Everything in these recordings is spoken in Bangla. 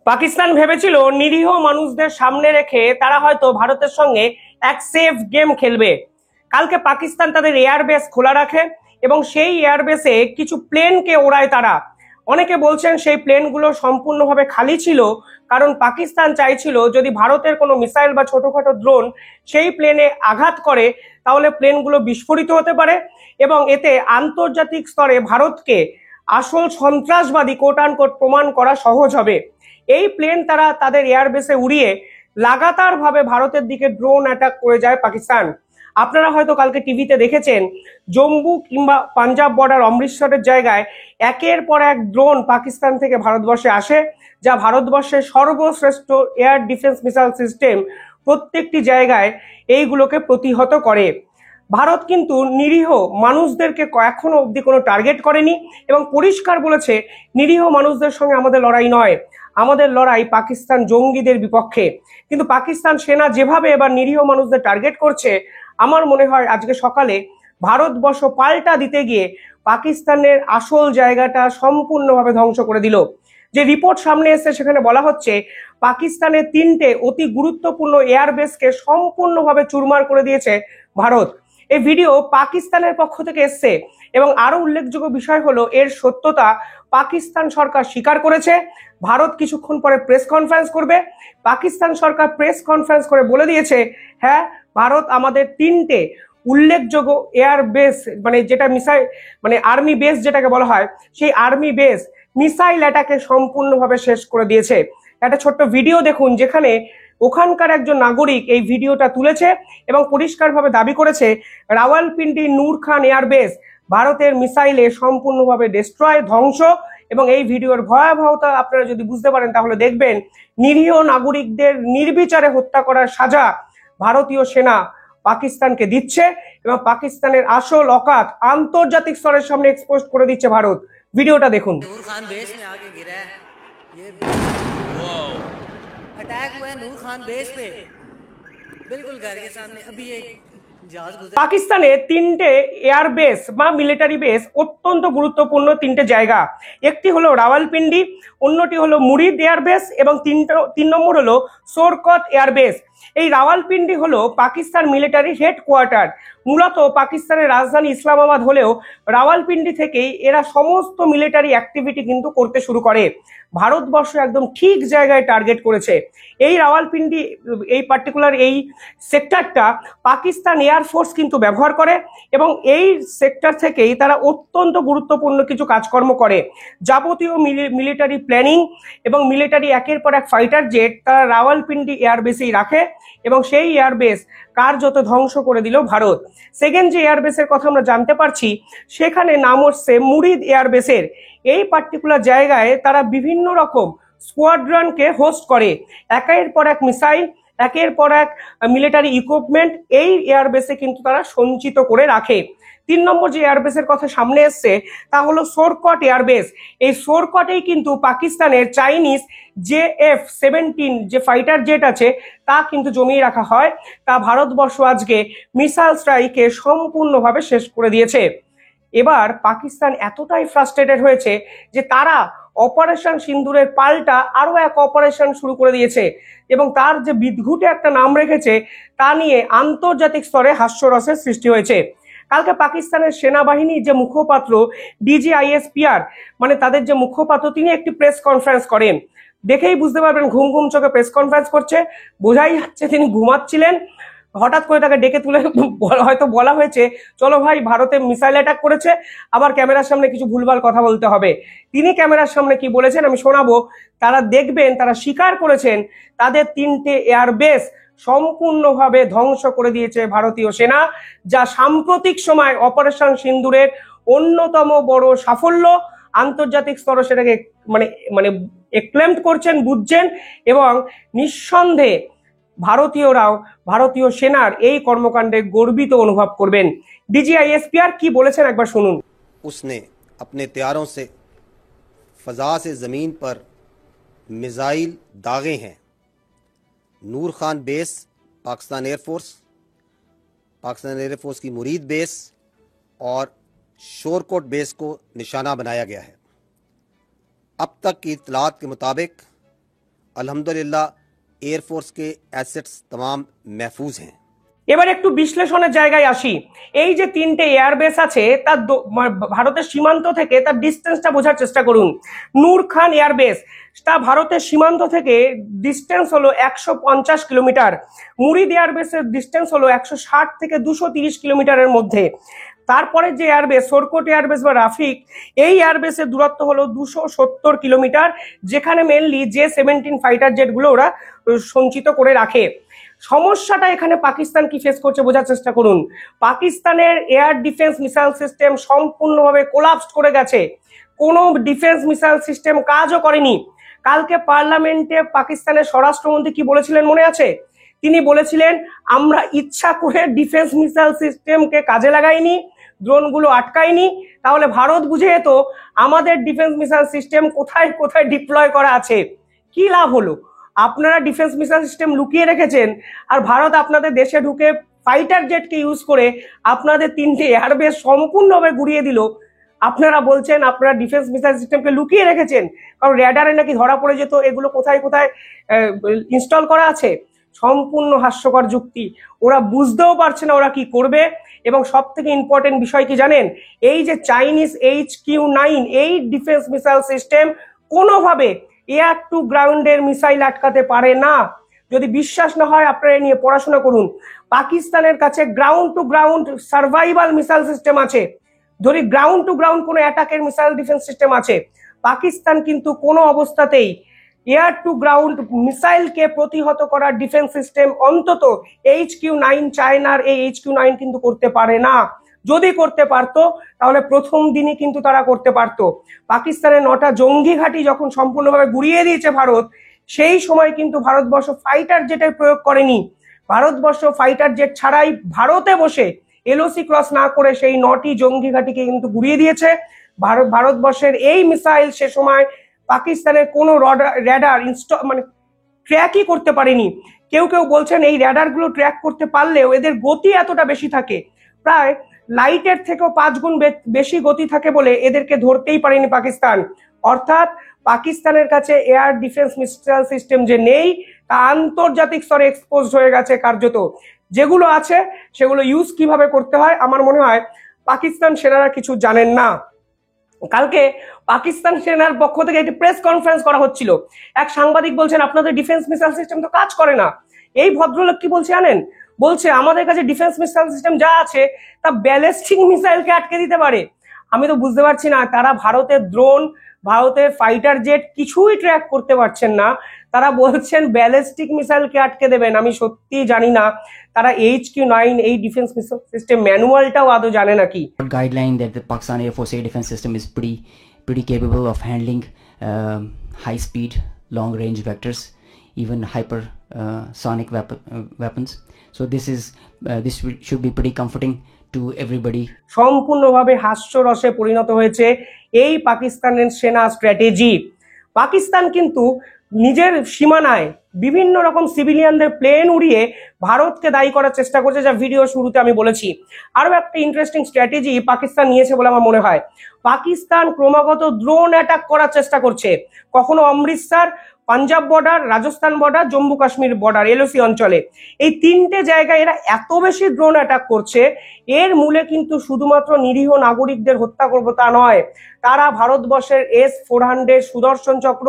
পাকিস্তান ভেবেছিল নিরীহ মানুষদের সামনে রেখে তারা হয়তো ভারতের সঙ্গে এক সেফ গেম খেলবে। কালকে পাকিস্তান তাদের এয়ারবেস খোলা রাখে এবং সেই এয়ারবেসে কিছু প্লেনকে ওড়ায় তারা। অনেকে বলছেন সেই প্লেনগুলো সম্পূর্ণভাবে খালি ছিল, কারণ পাকিস্তান চাইছিল যদি ভারতের কোনো মিসাইল বা ছোটখাটো ড্রোন সেই প্লেনে আঘাত করে তাহলে প্লেনগুলো বিস্ফোরিত হতে পারে এবং এতে আন্তর্জাতিক স্তরে ভারতকে আসল সন্ত্রাসবাদী কোট আনকোট প্রমাণ করা সহজ হবে। এই প্লেন তারা তাদের এয়ারবেসে উড়িয়ে লাগাতার ভাবে ভারতের দিকে ড্রোন অ্যাটাক করে যায় পাকিস্তান। আপনারা হয়তো কালকে টিভিতে দেখেছেন জম্মু কিংবা পাঞ্জাব বর্ডার অমৃতসরের জায়গায় একের পর এক ড্রোন পাকিস্তান থেকে ভারতবর্ষে আসে, যা ভারতবর্ষের সর্বশ্রেষ্ঠ এয়ার ডিফেন্স মিসাইল সিস্টেম প্রত্যেকটি জায়গায় এইগুলোকে প্রতিহত করে। ভারত কিন্তু নিরীহ মানুষদেরকে এখনো অব্দি কোনো টার্গেট করেনি এবং পরিষ্কার বলেছে নিরীহ মানুষদের সঙ্গে আমাদের লড়াই নয়, আমাদের লড়াই পাকিস্তান জঙ্গিদের বিপক্ষে। কিন্তু পাকিস্তান সেনা যেভাবে এবার নিরীহ মানুষদের টার্গেট করছে, আমার মনে হয় আজকে সকালে ভারতবর্ষ পাল্টা দিতে গিয়ে পাকিস্তানের আসল জায়গাটা সম্পূর্ণভাবে ধ্বংস করে দিল। যে রিপোর্ট সামনে এসেছে সেখানে বলা হচ্ছে পাকিস্তানের 3টে অতি গুরুত্বপূর্ণ এয়ারবেসকে সম্পূর্ণভাবে চুরমার করে দিয়েছে ভারত। এই ভিডিও পাকিস্তানের পক্ষ থেকে এসছে এবং আরো উল্লেখযোগ্য বিষয় হলো এর সত্যতা পাকিস্তান সরকার স্বীকার করেছে। ভারত কিছুক্ষণ পরে প্রেস কনফারেন্স করবে। পাকিস্তান সরকার প্রেস কনফারেন্স করে বলে দিয়েছে, হ্যাঁ, ভারত আমাদের 3টে উল্লেখযোগ্য এয়ার বেস, মানে যেটা মিসাইল মানে আর্মি বেস যেটাকে বলা হয়, সেই আর্মি বেস মিসাইল অ্যাটাকে সম্পূর্ণভাবে শেষ করে দিয়েছে। একটা ছোট্ট ভিডিও দেখুন যেখানে ওখানকার একজন নাগরিক এই ভিডিওটা তুলেছে এবং পরিষ্কারভাবে দাবি করেছে রাওয়ালপিন্ডি নূর খান এয়ারবেস ভারতের মিসাইলে সম্পূর্ণভাবে ডিস্ট্রয়, ধ্বংস। এবং এই ভিডিওর ভয়াবহতা আপনারা যদি বুঝতে পারেন তাহলে দেখবেন নিরীহ নাগরিকদের নির্বিচারে হত্যা করার সাজা ভারতীয় সেনা পাকিস্তানকে দিচ্ছে এবং পাকিস্তানের আসল অকাত আন্তর্জাতিক স্তরের সামনে এক্সপোজ করে দিচ্ছে ভারত। ভিডিওটা দেখুন। नूर खान बेस में आके गिरा है ये अटैक हुआ है नूर खान बेस पे बिल्कुल घर के सामने अभी एक जहाज गुजरा। পাকিস্তানে 3টে এয়ারবেস বা মিলিটারি বেস অত্যন্ত গুরুত্বপূর্ণ 3টে জায়গা। একটি হলো রাওয়ালপিন্ডি, অন্যটি হলো মুরিদ এয়ারবেস এবং 3 নম্বর হলো শোরকত এয়ারবেস। এই রাওয়ালপিন্ডি হলো পাকিস্তান মিলিটারি হেডকোয়ার্টার। মূলত পাকিস্তানের রাজধানী ইসলামাবাদ হলেও রাওয়ালপিন্ডি থেকেই এরা সমস্ত মিলিটারি অ্যাক্টিভিটি কিন্তু করতে শুরু করে। ভারতবর্ষ একদম ঠিক জায়গায় টার্গেট করেছে। এই রাওয়ালপিন্ডি, এই পার্টিকুলার এই সেক্টরটা পাকিস্তান এয়ারফোর্স কিন্তু ব্যবহার করে এবং এই সেক্টর থেকেই তারা অত্যন্ত গুরুত্বপূর্ণ কিছু কাজকর্ম করে। যাবতীয় মিলিটারি প্ল্যানিং এবং মিলিটারি একের পর এক ফাইটার জেট তারা রাওয়ালপিন্ডি এয়ারবেসেই রাখে এবং সেই এয়ারবেস কার্যত ধ্বংস করে দিল ভারত। সেকেন্ড যে এয়ারবেসের কথা আমরা জানতে পারছি সেখানে নাম হচ্ছে মুরিদ এয়ারবেসের। এই পার্টিকুলার জায়গায় তারা বিভিন্ন রকম স্কোয়াড্রনকে হোস্ট করে, একের পর এক মিসাইল, একের পর এক মিলিটারি ইকুইপমেন্ট এই এয়ারবেসে কিন্তু তারা সঞ্চিত করে রাখে। 3 নম্বর যে এয়ারবেসের কথা সামনে এসছে তা হলো শোরকট এয়ারবেস। এই শোরকটেই কিন্তু পাকিস্তানের চাইনিজ JF-17 যে ফাইটার জেট আছে তা কিন্তু জমিয়ে রাখা হয়। তা ভারতবর্ষ আজকে মিসাইল স্ট্রাইকে সম্পূর্ণভাবে শেষ করে দিয়েছে। এবার পাকিস্তান এতটাই ফ্রাস্ট্রেটেড হয়েছে যে তারা অপারেশন সিন্দুরের পাল্টা আরো এক অপারেশন শুরু করে দিয়েছে এবং তার যে বিদঘুটে একটা নাম রেখেছে তা নিয়ে আন্তর্জাতিক স্তরে হাস্যরসের সৃষ্টি হয়েছে। কালকে পাকিস্তানের সেনাবাহিনী যে মুখপাত্র DGISPR, মানে তাদের যে মুখপাত্র, তিনি একটি প্রেস কনফারেন্স করেন। দেখেই বুঝতে পারবেন ঘুম ঘুম চোখে প্রেস কনফারেন্স করছে, বোঝাই যাচ্ছে তিনি ঘুমাচ্ছিলেন। হঠাৎ করে তাকে ডেকে তুলে হয়তো বলা হয়েছে চলো ভাই ভারতে মিসাইল অ্যাটাক করেছে, আবার ক্যামেরার সামনে কিছু ভুলভাল কথা বলতে হবে। তিনি ক্যামেরার সামনে কি বলেছেন আমি শোনাবো। তারা দেখবেন তারা স্বীকার করেছেন তাদের 3টে এয়ারবেস সম্পূর্ণভাবে ধ্বংস করে দিয়েছে ভারতীয় সেনা, যা সাম্প্রতিক সময় অপারেশন সিন্দুরের অন্যতম বড় সাফল্য। আন্তর্জাতিক স্তরে সেটাকে মানে মানে এক্লেম করছেন, বুঝছেন এবং নিঃসন্দেহে ভারতীয়রাও ভারতীয় সেনার এই কর্মকাণ্ডে গর্বিত অনুভব করবেন। DGISPR কি বলেছেন একবার শুনুন। उसने अपने तैयारों से फ़ज़ा से ज़मीन पर मिज़ाइल दागे हैं। नूर खान बेस पाकिस्तान एयरफोर्स की मुरीद बेस और शोरकोट बेस को निशाना बनाया गया है। अब तक की इत्तलात के मुताबिक अल्हम्दुलिल्लाह एयरफोर्स के एसेट्स तमाम महफूज हैं। এবার একটু বিশ্লেষণের জায়গায় আসি। এই যে তিনটে এয়ারবেস আছে তার ভারতের সীমান্ত থেকে তার ডিস্টেন্সটা বোঝার চেষ্টা করুন। নূর খান এয়ারবেস তা ভারতের সীমান্ত থেকে ডিস্টেন্স হলো 150 কিলোমিটার। মুরিদ এয়ারবেসের ডিস্টেন্স হলো 160 থেকে 230 কিলোমিটারের মধ্যে। তারপরে যে এয়ারবেস সোরকোট এয়ারবেস বা রাফিক, এই এয়ারবেসের দূরত্ব হলো 270 কিলোমিটার, যেখানে মেনলি J-17 ফাইটার জেটগুলো ওরা সঞ্চিত করে রাখে। সমস্যাটা এখানে পাকিস্তান কি ফেস করছে বোঝার চেষ্টা করুন। পাকিস্তানের এয়ার ডিফেন্স মিসাইল সিস্টেম সম্পূর্ণভাবে কোলাপস করে গেছে, কোনো ডিফেন্স মিসাইল সিস্টেম কাজও করেনি। কালকে পার্লামেন্টে পাকিস্তানের স্বরাষ্ট্রমন্ত্রী কি বলেছিলেন মনে আছে? তিনি বলেছিলেন আমরা ইচ্ছা করে ডিফেন্স মিসাইল সিস্টেমকে কাজে লাগাইনি, ড্রোনগুলো আটকাইনি, তাহলে ভারত বুঝে যেত আমাদের ডিফেন্স মিসাইল সিস্টেম কোথায় কোথায় ডিপ্লয় করা আছে। কি লাভ হলো? আপনারা ডিফেন্স মিসাইল সিস্টেম লুকিয়ে রেখেছেন, আর ভারত আপনাদের দেশে ঢুকে ফাইটার জেটকে ইউজ করে আপনাদের তিনটে এয়ারবেস সম্পূর্ণভাবে গুড়িয়ে দিল। আপনারা বলছেন আপনারা ডিফেন্স মিসাইল সিস্টেমকে লুকিয়ে রেখেছেন, কারণ র্যাডারে নাকি ধরা পড়ে যেত এগুলো কোথায় কোথায় ইনস্টল করা আছে। সম্পূর্ণ হাস্যকর যুক্তি। ওরা বুঝতেও পারছে না ওরা কি করবে। এবং সব থেকে ইম্পর্টেন্ট বিষয় কি জানেন? এই যে চাইনিজ HQ-9 এই ডিফেন্স মিসাইল সিস্টেম কোনোভাবে এয়ার টু গ্রাউন্ডের মিসাইল আটকাতে পারে না। যদি বিশ্বাস না হয় আপনারা নিয়ে পড়াশোনা করুন। পাকিস্তানের কাছে ground to ground survival missile system আছে। যদি গ্রাউন্ড টু গ্রাউন্ড কোনো অ্যাটাকের মিসাইল ডিফেন্স সিস্টেম আছে, পাকিস্তান কিন্তু কোনো অবস্থাতেই এয়ার টু গ্রাউন্ড মিসাইলকে প্রতিহত করার ডিফেন্স সিস্টেম অন্তত HQ-9 চায়নার এই HQ-9 কিন্তু করতে পারে না। যদি করতে পারতো তাহলে প্রথম দিনই কিন্তু তারা করতে পারতো। পাকিস্তানের 9টা জঙ্গি ঘাঁটি যখন সম্পূর্ণভাবে গুড়িয়ে দিয়েছে ভারত, সেই সময় কিন্তু ভারতবর্ষ ফাইটার জেটের প্রয়োগ করেনি। ভারতবর্ষ ফাইটার জেট ছাড়াই ভারতে বসে LOC ক্রস না করে সেই 9টি জঙ্গি ঘাঁটিকে কিন্তু গুড়িয়ে দিয়েছে। ভারতবর্ষের এই মিসাইল সে সময় পাকিস্তানের কোনো র্যাডার মানে ট্র্যাকই করতে পারেনি। কেউ কেউ বলছেন এই র্যাডারগুলো ট্র্যাক করতে পারলেও এদের গতি এতটা বেশি থাকে, প্রায় লাইটের থেকেও 5 গুণ বেশি গতি থাকে বলে এদেরকে ধরতেই পারেনি পাকিস্তান। অর্থাৎ পাকিস্তানের কাছে এয়ার ডিফেন্স মিসাইল সিস্টেম যে নেই তা আন্তর্জাতিক স্তরে এক্সপোজড হয়ে গেছে কার্যত। যেগুলো আছে সেগুলো ইউজ কিভাবে করতে হয় আমার মনে হয় পাকিস্তান সেনারা কিছু জানেন না। কালকে পাকিস্তান সেনার পক্ষ থেকে একটি প্রেস কনফারেন্স করা হচ্ছিল। এক সাংবাদিক বলছেন আপনাদের ডিফেন্স মিসাইল সিস্টেম তো কাজ করে না। এই ভদ্রলোক কি বলছে জানেন? বলছে আমাদের কাছে ডিফেন্স মিসাইল সিস্টেম যা আছে তা ব্যালিস্টিক মিসাইলকে আটকে দিতে পারে। আমি তো বুঝতে পারছি না, তারা ভারতের ড্রোন, ভারতের ফাইটার জেট কিছুই ট্র্যাক করতে পারছেন না, তারা বলছেন ব্যালিস্টিক মিসাইলকে আটকে দেবেন। আমি সত্যি জানি না তারা HQ-9 এই ডিফেন্স মিসাইল সিস্টেম ম্যানুয়ালটাও আদৌ জানে নাকি। Guideline that the Pakistan Air Force air defense system is pretty capable of handling high speed long range vectors, even hypersonic weapons. So this should be pretty comforting to everybody. সম্পূর্ণভাবে হাস্যরসে পরিণত হয়েছে এই পাকিস্তানের সেনা স্ট্র্যাটেজি। পাকিস্তান কিন্তু নিজের সীমানায় বিভিন্ন রকম সিভিলিয়ানদের প্লেন উড়িয়ে ভারতকে দায়ী করার চেষ্টা করছে, যা ভিডিও শুরুতে আমি বলেছি। আরো একটা ইন্টারেস্টিং স্ট্র্যাটেজি পাকিস্তান নিয়েছে বলে আমার মনে হয়। পাকিস্তান ক্রমাগত ড্রোন অ্যাটাক করার চেষ্টা করছে, কখনো Amritsar, Punjab border, Rajasthan border, Jammu Kashmir border, LOC অঞ্চলে। এই তিনটে জায়গায় এরা এত বেশি ড্রোন অ্যাটাক করছে, এর মূলে কিন্তু শুধুমাত্র নিরীহ নাগরিকদের হত্যা করবো তা নয়, তারা ভারতবর্ষের S-400 সুদর্শন চক্র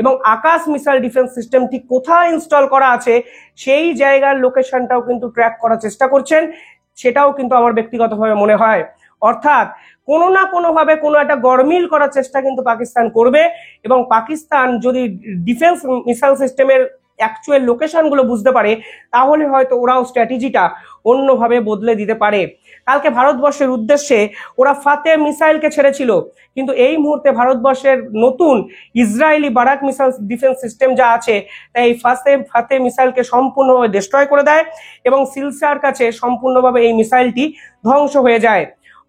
এবং আকাশ মিসাইল ডিফেন্স সিস্টেম ঠিক কোথায় ইনস্টল করা আছে সেই জায়গার লোকেশনটাও কিন্তু ট্র্যাক করার চেষ্টা করছেন। সেটাও কিন্তু আমার ব্যক্তিগতভাবে মনে হয়। অর্থাৎ কোনো না কোনোভাবে কোনো একটা গরমিল করার চেষ্টা কিন্তু পাকিস্তান করবে, এবং পাকিস্তান যদি ডিফেন্স মিসাইল সিস্টেমের অ্যাকচুয়াল লোকেশনগুলো বুঝতে পারে তাহলে হয়তো ওরাও স্ট্র্যাটেজিটা অন্যভাবে বদলে দিতে পারে। কালকে ভারতবর্ষের উদ্দেশ্যে ওরা ফাতে মিসাইলকে ছেড়েছিল, কিন্তু এই মুহূর্তে ভারতবর্ষের নতুন Israeli Barack missile defence system যা আছে তাই এই ফাতে মিসাইলকে সম্পূর্ণভাবে ডিস্ট্রয় করে দেয় এবং সিলসার কাছে সম্পূর্ণভাবে এই মিসাইলটি ধ্বংস হয়ে যায়।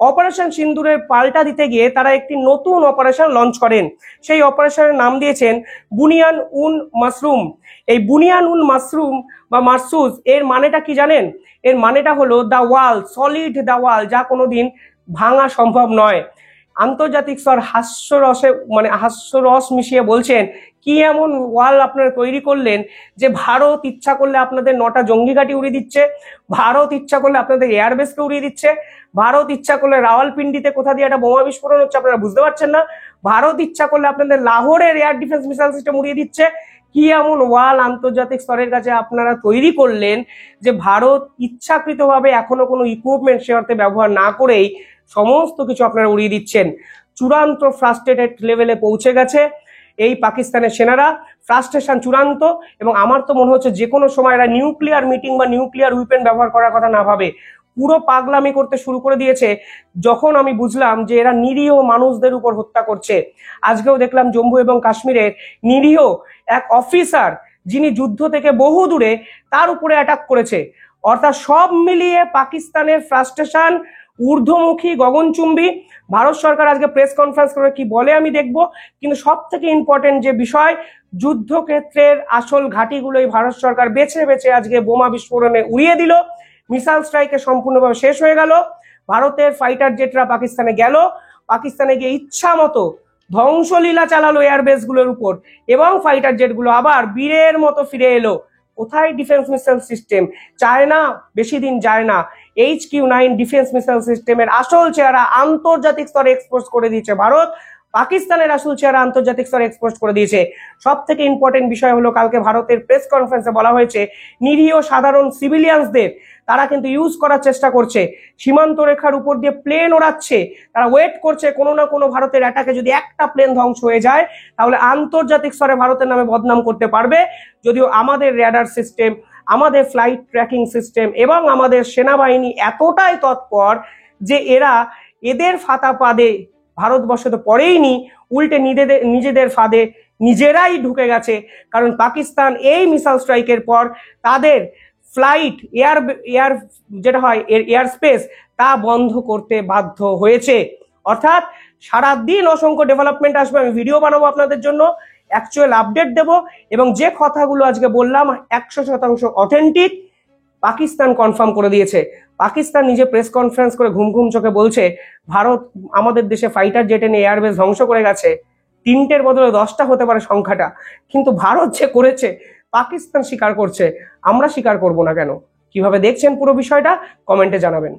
অপারেশন সিন্দুরের পাল্টা দিতে গিয়ে তারা একটি নতুন অপারেশন লঞ্চ করেন। সেই অপারেশনের নাম দিয়েছেন বুনিয়ান উন মাসরুম। এই বুনিয়ান উন মাসরুম বা মারসুজ এর মানেটা কি জানেন? এর মানেটা হলো দ্য ওয়াল, সলিড দ্য ওয়াল, যা কোনোদিন ভাঙা সম্ভব নয়। আন্তর্জাতিক স্তর হাস্যরস মিশিয়ে বলছেন কি এমন ওয়াল আপনারা তৈরি করলেন যে ভারত ইচ্ছা করলে আপনাদের 9টা জঙ্গি ঘাঁটি উড়িয়ে দিচ্ছে, ভারত ইচ্ছা করলে আপনাদের এয়ারবেসকে উড়িয়ে দিচ্ছে, ভারত ইচ্ছা করলে রাওয়ালপিন্ডিতে কোথা দিয়ে একটা বোমা বিস্ফোরণ হচ্ছে আপনারা বুঝতে পারছেন না, ভারত ইচ্ছা করলে আপনাদের লাহোরের এয়ার ডিফেন্স মিসাইল সিস্টেম উড়িয়ে দিচ্ছে। কি এমন ওয়াল আন্তর্জাতিক স্তরের কাছে আপনারা তৈরি করলেন যে ভারত ইচ্ছাকৃতভাবে এখনো কোনো ইকুইপমেন্ট সে অর্থে ব্যবহার না করেই সমস্ত কিছু আপনারা উড়িয়ে দিচ্ছেন। চূড়ান্ত ফ্রাস্ট্রেটেড লেভেলে পৌঁছে গেছে এই পাকিস্তানের সেনারা, ফ্রাস্ট্রেশন চূড়ান্ত। এবং আমার তো মনে হচ্ছে যে কোনো সময় এরা নিউক্লিয়ার মিটিং বা নিউক্লিয়ার উইপেন ব্যবহার করার কথা না ভাবে পুরো পাগলামি করতে শুরু করে দিয়েছে। যখন আমি বুঝলাম যে এরা নিরীহ মানুষদের উপর হত্যা করছে, আজকেও দেখলাম জম্মু এবং কাশ্মীরের নিরীহ এক অফিসার যিনি যুদ্ধ থেকে বহু দূরে, তার উপরে অ্যাটাক করেছে। অর্থাৎ সব মিলিয়ে পাকিস্তানের ফ্রাস্ট্রেশন ঊর্ধ্বমুখী, গগনচুম্বী। ভারত সরকার আজকে প্রেস কনফারেন্স করে কি বলে আমি দেখবো, কিন্তু সব থেকে ইম্পর্টেন্ট যে বিষয়, যুদ্ধক্ষেত্রের আসল ঘাঁটিগুলোই ভারত সরকার বেছে বেছে আজকে বোমা বিস্ফোরণে উড়িয়ে দিল। মিসাইল স্ট্রাইকে সম্পূর্ণভাবে শেষ হয়ে গেল। ভারতের ফাইটার জেটরা পাকিস্তানে গেল, পাকিস্তানে গিয়ে ইচ্ছা মতো ধ্বংসলীলা চালালো এয়ারবেস গুলোর উপর, এবং ফাইটার জেটগুলো আবার বীরের মতো ফিরে এলো। কোথায় ডিফেন্স মিসাইল সিস্টেম? চায়না বেশি দিন যায় না HQ-9 ডিফেন্স মিসাইল সিস্টেমের আসল চেহারা আন্তর্জাতিক স্তরে এক্সপোজ করে দিয়েছে ভারত। পাকিস্তানের আসল চেহারা আন্তর্জাতিক স্তরে এক্সপোজ করে দিয়েছে। সব থেকে ইম্পর্টেন্ট বিষয় হলো, কালকে ভারতের প্রেস কনফারেন্সে বলা হয়েছে নিরীহ সাধারণ সিভিলিয়ানসদের তারা কিন্তু ইউজ করার চেষ্টা করছে, সীমান্ত রেখার উপর দিয়ে প্লেন ওড়াচ্ছে, তারা ওয়েট করছে কোনো না কোনো ভারতের অ্যাটাকে যদি একটা প্লেন ধ্বংস হয়ে যায় তাহলে আন্তর্জাতিক স্তরে ভারতের নামে বদনাম করতে পারবে। যদিও আমাদের রেডার সিস্টেম, আমাদের ফ্লাইট ট্র্যাকিং সিস্টেম এবং আমাদের সেনাবাহিনী এতটাই তৎপর যে এদের ফাতা পাদে ভারতবর্ষ তো পড়েইনি, উল্টে নিজেদের ফাঁদে নিজেরাই ঢুকে গেছে। কারণ পাকিস্তান এই মিসাইল স্ট্রাইকের পর তাদের ফ্লাইট এয়ার যেটা হয় এয়ার স্পেস তা বন্ধ করতে বাধ্য হয়েছে। অর্থাৎ সারাদিন অসংখ্য ডেভেলপমেন্ট আসবে, আমি ভিডিও বানাবো আপনাদের জন্য, অ্যাকচুয়াল আপডেট দেব, এবং যে কথাগুলো আজকে বললাম 100% অথেন্টিক। পাকিস্তান কনফার্ম করে দিয়েছে। পাকিস্তান নিজে প্রেস কনফারেন্স করে ঘুম ঘুম চোখে বলছে ভারত আমাদের দেশে ফাইটার জেট এনে এয়ারবেস ধ্বংস করে গেছে, 3টের বদলে 10টা হতে পারে সংখ্যাটা, কিন্তু ভারত যে করেছে পাকিস্তান স্বীকার করছে। আমরা স্বীকার করব না কেন? কিভাবে দেখছেন পুরো বিষয়টা কমেন্টে জানাবেন।